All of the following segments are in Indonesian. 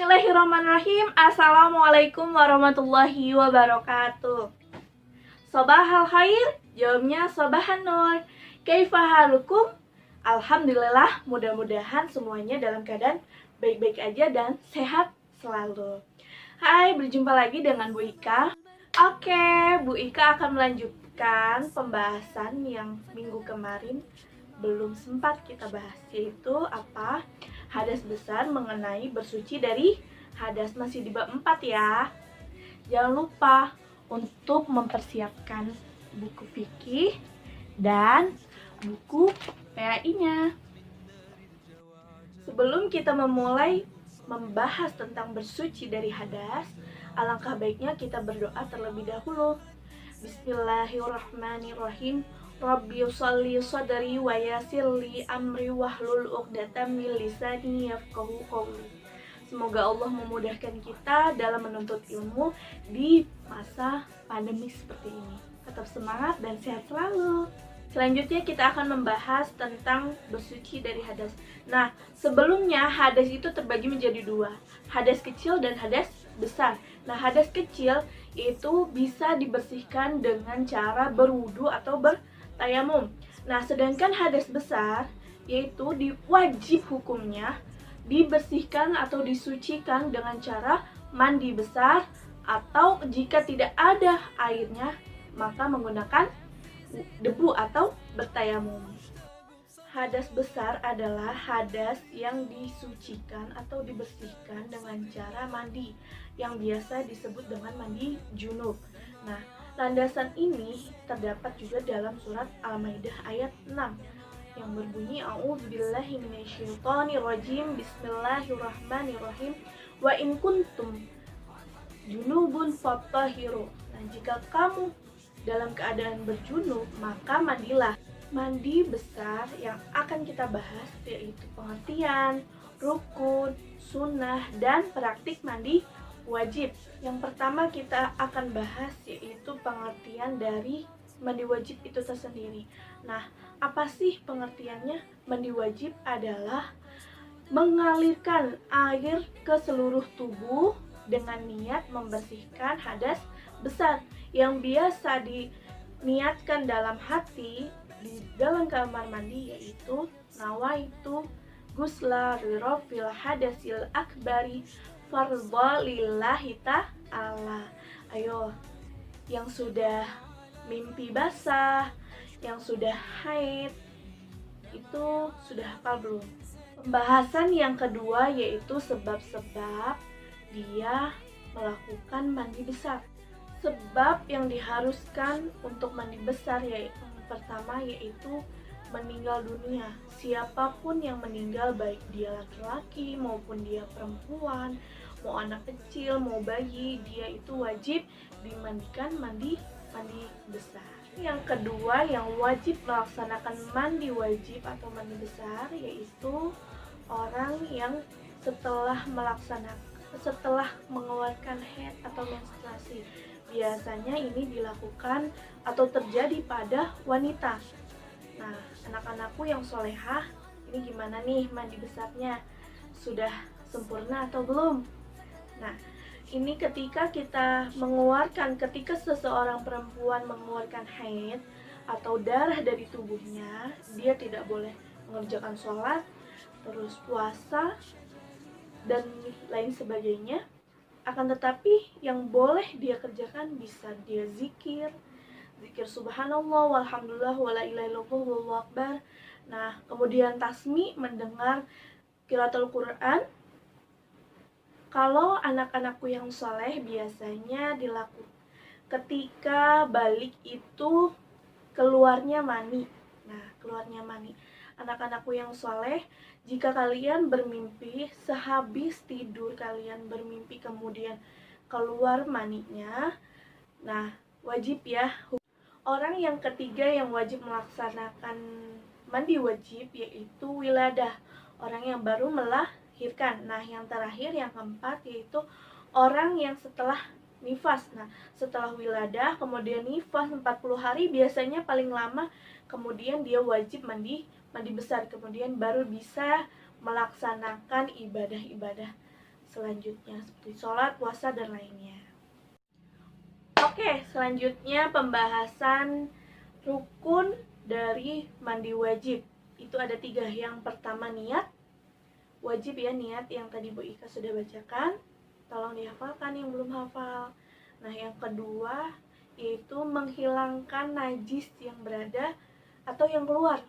Bismillahirrahmanirrahim. Assalamualaikum warahmatullahi wabarakatuh. Sobahal khair, jawabnya sobahan nur. Kaifa halukum? Alhamdulillah, mudah-mudahan semuanya dalam keadaan baik-baik aja dan sehat selalu. Hai, berjumpa lagi dengan Bu Ika. Oke, Bu Ika akan melanjutkan pembahasan yang minggu kemarin belum sempat kita bahas, yaitu apa? Hadas besar mengenai bersuci dari hadas, masih di bab 4 ya. Jangan lupa untuk mempersiapkan buku fikih dan buku PAI-nya. Sebelum kita memulai membahas tentang bersuci dari hadas, alangkah baiknya kita berdoa terlebih dahulu. Bismillahirrahmanirrahim. Rabbi sholli sadri wa yassirli amri wahlul 'uqdatam min lisani yafqahu qawli. Semoga Allah memudahkan kita dalam menuntut ilmu di masa pandemi seperti ini. Tetap semangat dan sehat selalu. Selanjutnya kita akan membahas tentang bersuci dari hadas. Nah, sebelumnya hadas itu terbagi menjadi dua, hadas kecil dan hadas besar. Nah, hadas kecil itu bisa dibersihkan dengan cara berwudu atau bertayamum. Nah, sedangkan hadas besar yaitu wajib hukumnya dibersihkan atau disucikan dengan cara mandi besar, atau jika tidak ada airnya maka menggunakan debu atau bertayamum. Hadas besar adalah hadas yang disucikan atau dibersihkan dengan cara mandi yang biasa disebut dengan mandi junub. Nah, landasan ini terdapat juga dalam surat Al-Maidah ayat 6 yang berbunyi A'udzubillahi minasyaitonirrajim. Bismillahirrahmanirrahim. Wa in kuntum junubun fattahiru. Nah, jika kamu dalam keadaan berjunub, maka mandilah. Mandi besar yang akan kita bahas yaitu pengertian, rukun, sunnah, dan praktik mandi wajib. Yang pertama kita akan bahas yaitu pengertian dari mandi wajib itu tersendiri. Nah, apa sih pengertiannya? Mandi wajib adalah mengalirkan air ke seluruh tubuh dengan niat membersihkan hadas besar yang biasa diniatkan dalam hati di dalam kamar mandi, yaitu nawaitu gusla rirofil hadasil akbari fardha lillahi ta'ala. Ayo, yang sudah mimpi basah, yang sudah haid, itu sudah hafal belum? Pembahasan yang kedua yaitu sebab-sebab dia melakukan mandi besar. Sebab yang diharuskan untuk mandi besar yaitu pertama yaitu meninggal dunia. Siapapun yang meninggal, baik dia laki-laki maupun dia perempuan, mau anak kecil, mau bayi, dia itu wajib dimandikan mandi besar. Yang kedua yang wajib melaksanakan mandi wajib atau mandi besar yaitu orang yang setelah mengeluarkan haid atau menstruasi. Biasanya ini dilakukan atau terjadi pada wanita. Nah, anak-anakku yang solehah, ini gimana nih mandi besarnya? Sudah sempurna atau belum? Nah, ini ketika seseorang perempuan mengeluarkan haid atau darah dari tubuhnya, dia tidak boleh mengerjakan sholat, terus puasa, dan lain sebagainya. Akan tetapi yang boleh dia kerjakan bisa dia zikir subhanallah walhamdulillah wala ilaha illallah wallahu akbar. Nah, kemudian tasmi, mendengar qiraatul Quran. Kalau anak-anakku yang soleh biasanya dilakukan ketika balik itu keluarnya mani. Nah, keluarnya mani. Anak-anakku yang soleh, jika kalian bermimpi, sehabis tidur kalian bermimpi kemudian keluar maninya, nah wajib ya. Orang yang ketiga yang wajib melaksanakan mandi wajib yaitu wiladah, orang yang baru melahirkan. Nah, yang terakhir yang keempat yaitu orang yang setelah nifas. Nah, setelah wiladah kemudian nifas 40 hari biasanya paling lama, kemudian dia wajib mandi besar, kemudian baru bisa melaksanakan ibadah-ibadah selanjutnya seperti sholat, puasa, dan lainnya. Oke, selanjutnya pembahasan rukun dari mandi wajib. Itu ada 3. Yang pertama niat. Wajib ya niat yang tadi Bu Ika sudah bacakan. Tolong dihafalkan yang belum hafal. Nah, yang kedua yaitu menghilangkan najis yang berada atau yang keluar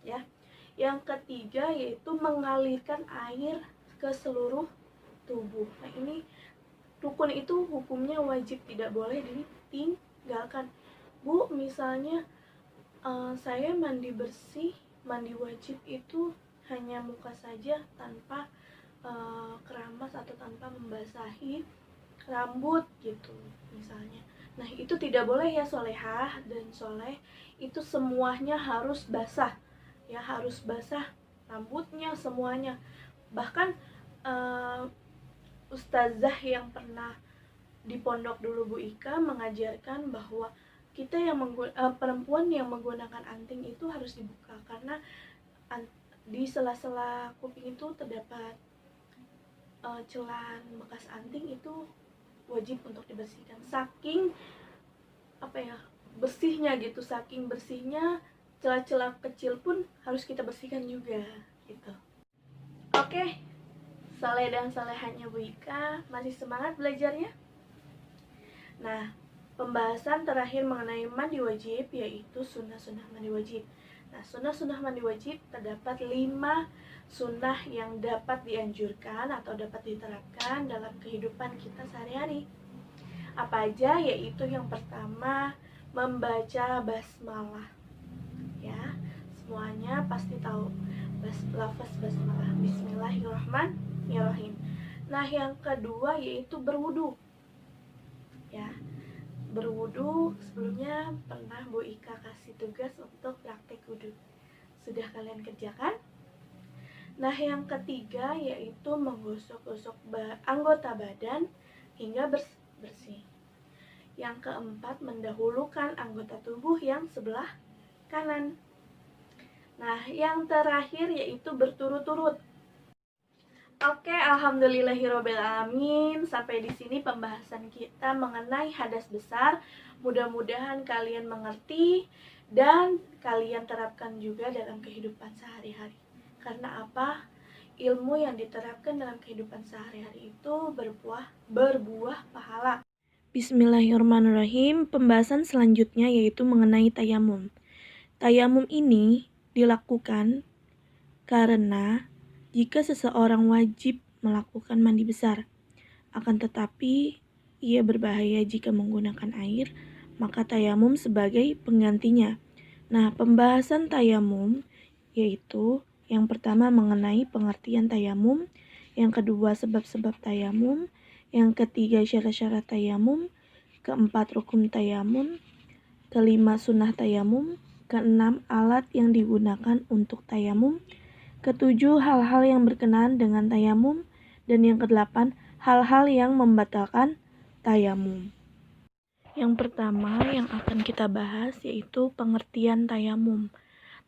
ya. Yang ketiga yaitu mengalirkan air ke seluruh tubuh. Nah, ini rukun itu hukumnya wajib, tidak boleh ditinggalkan. Bu, misalnya saya mandi bersih, mandi wajib itu hanya muka saja tanpa keramas atau tanpa membasahi rambut gitu misalnya. Nah, itu tidak boleh ya solehah dan soleh, itu semuanya harus basah ya, harus basah rambutnya semuanya. Bahkan ustazah yang pernah di pondok dulu Bu Ika mengajarkan bahwa kita yang perempuan yang menggunakan anting itu harus dibuka, karena di sela-sela kuping itu terdapat celah bekas anting, itu wajib untuk dibersihkan. Saking bersihnya gitu, saking bersihnya celah-celah kecil pun harus kita bersihkan juga gitu. Oke, saleh dan salehannya Bu Ika masih semangat belajarnya? Nah, pembahasan terakhir mengenai mandi wajib yaitu sunnah-sunnah mandi wajib. Nah, sunnah-sunnah mandi wajib terdapat 5 sunnah yang dapat dianjurkan atau dapat diterapkan dalam kehidupan kita sehari-hari. Apa aja? Yaitu yang pertama, membaca basmalah. Ya, semuanya pasti tahu lafaz basmalah, bismillahirrahmanirrahim. Nah, yang kedua yaitu berwudu. Ya, berwudu sebelumnya pernah Bu Ika kasih tugas untuk praktek wudu. Sudah kalian kerjakan? Nah, yang ketiga yaitu menggosok-gosok anggota badan hingga bersih. Yang keempat, mendahulukan anggota tubuh yang sebelah kanan. Nah, yang terakhir yaitu berturut-turut. Oke, alhamdulillahirobbilalamin. Sampai di sini pembahasan kita mengenai hadas besar. Mudah-mudahan kalian mengerti dan kalian terapkan juga dalam kehidupan sehari-hari. Karena apa? Ilmu yang diterapkan dalam kehidupan sehari-hari itu berbuah pahala. Bismillahirrahmanirrahim. Pembahasan selanjutnya yaitu mengenai tayamum. Tayamum ini dilakukan karena jika seseorang wajib melakukan mandi besar, akan tetapi ia berbahaya jika menggunakan air, maka tayamum sebagai penggantinya. Nah, pembahasan tayamum yaitu yang pertama mengenai pengertian tayamum, yang kedua sebab-sebab tayamum, yang ketiga syarat-syarat tayamum, keempat rukun tayamum, kelima sunnah tayamum, keenam alat yang digunakan untuk tayamum, ketujuh hal-hal yang berkenaan dengan tayamum, dan yang kedelapan hal-hal yang membatalkan tayamum. Yang pertama yang akan kita bahas yaitu pengertian tayamum.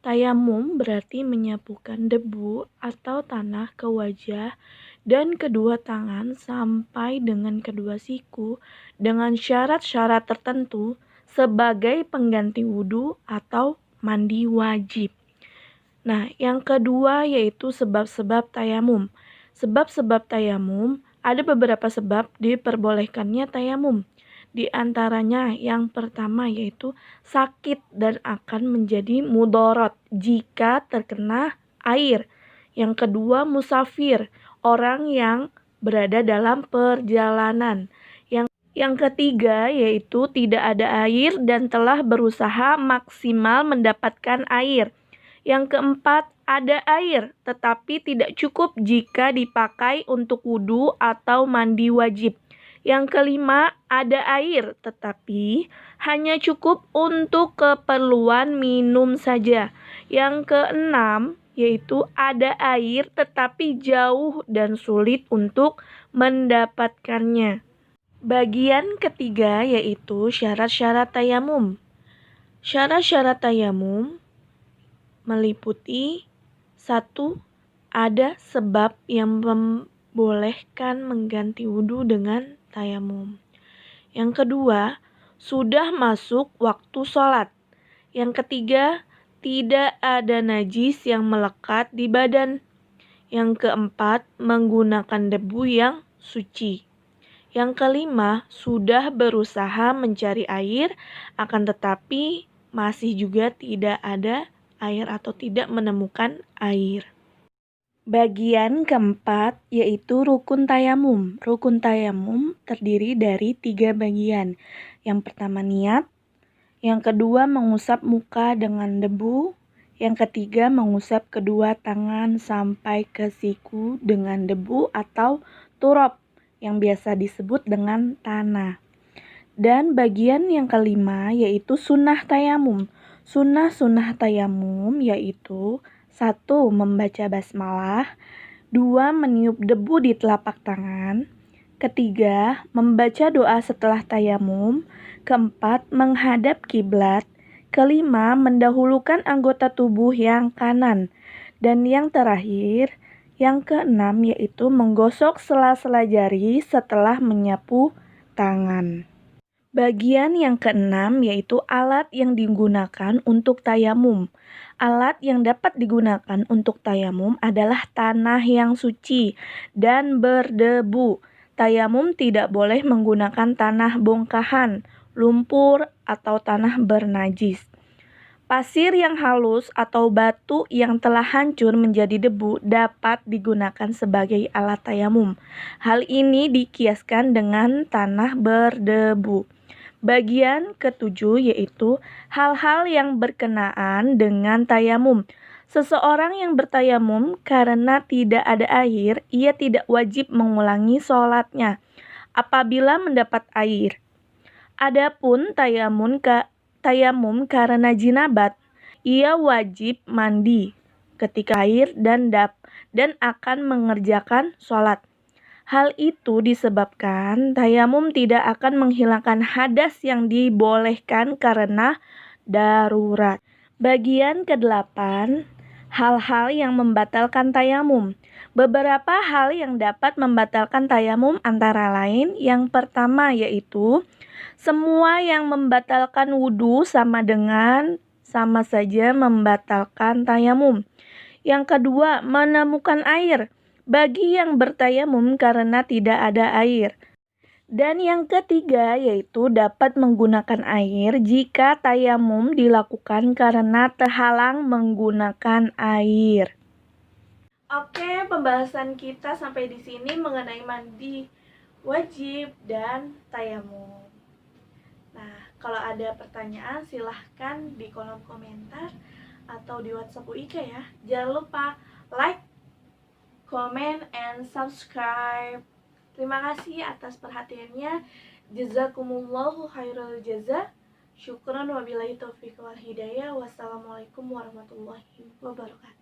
Tayamum berarti menyapukan debu atau tanah ke wajah dan kedua tangan sampai dengan kedua siku dengan syarat-syarat tertentu sebagai pengganti wudhu atau mandi wajib. Nah, yang kedua yaitu sebab-sebab tayamum. Sebab-sebab tayamum, ada beberapa sebab diperbolehkannya tayamum. Di antaranya yang pertama yaitu sakit dan akan menjadi mudorot jika terkena air. Yang kedua musafir, orang yang berada dalam perjalanan. Yang ketiga yaitu tidak ada air dan telah berusaha maksimal mendapatkan air. Yang keempat, ada air tetapi tidak cukup jika dipakai untuk wudhu atau mandi wajib. Yang kelima, ada air tetapi hanya cukup untuk keperluan minum saja. Yang keenam, yaitu ada air tetapi jauh dan sulit untuk mendapatkannya. Bagian ketiga yaitu syarat-syarat tayamum. Syarat-syarat tayamum meliputi 1. Ada sebab yang bolehkan mengganti wudhu dengan tayamum. Yang kedua, sudah masuk waktu sholat. Yang ketiga, tidak ada najis yang melekat di badan. Yang keempat, menggunakan debu yang suci. Yang kelima, sudah berusaha mencari air, akan tetapi masih juga tidak ada air atau tidak menemukan air. Bagian keempat yaitu rukun tayamum. Rukun tayamum terdiri dari 3 bagian. Yang pertama niat, yang kedua mengusap muka dengan debu, yang ketiga mengusap kedua tangan sampai ke siku dengan debu atau turab yang biasa disebut dengan tanah. Dan bagian yang kelima yaitu sunnah tayamum. Sunnah tayamum yaitu 1. Membaca basmalah, 2. Meniup debu di telapak tangan, ketiga, membaca doa setelah tayamum, keempat, menghadap kiblat, kelima, mendahulukan anggota tubuh yang kanan, dan yang terakhir, yang keenam yaitu menggosok sela-sela jari setelah menyapu tangan. Bagian yang keenam yaitu alat yang digunakan untuk tayamum. Alat yang dapat digunakan untuk tayamum adalah tanah yang suci dan berdebu. Tayamum tidak boleh menggunakan tanah bongkahan, lumpur, atau tanah bernajis. Pasir yang halus atau batu yang telah hancur menjadi debu dapat digunakan sebagai alat tayamum. Hal ini dikiaskan dengan tanah berdebu. Bagian ketujuh yaitu hal-hal yang berkenaan dengan tayamum. Seseorang yang bertayamum karena tidak ada air, ia tidak wajib mengulangi sholatnya apabila mendapat air. Adapun tayamum karena jinabat, ia wajib mandi ketika air dan akan mengerjakan sholat. Hal itu disebabkan tayamum tidak akan menghilangkan hadas yang dibolehkan karena darurat. Bagian ke-8, hal-hal yang membatalkan tayamum. Beberapa hal yang dapat membatalkan tayamum antara lain yang pertama yaitu semua yang membatalkan wudhu sama saja membatalkan tayamum. Yang kedua, menemukan air bagi yang bertayamum karena tidak ada air. Dan yang ketiga yaitu dapat menggunakan air jika tayamum dilakukan karena terhalang menggunakan air. Oke, pembahasan kita sampai di sini mengenai mandi wajib dan tayamum. Nah, kalau ada pertanyaan silahkan di kolom komentar atau di WhatsApp Ika ya. Jangan lupa like, comment, and subscribe. Terima kasih atas perhatiannya. Jazakumullahu khairul jaza. Syukran wabillahi taufiq wal hidayah. Wassalamualaikum warahmatullahi wabarakatuh.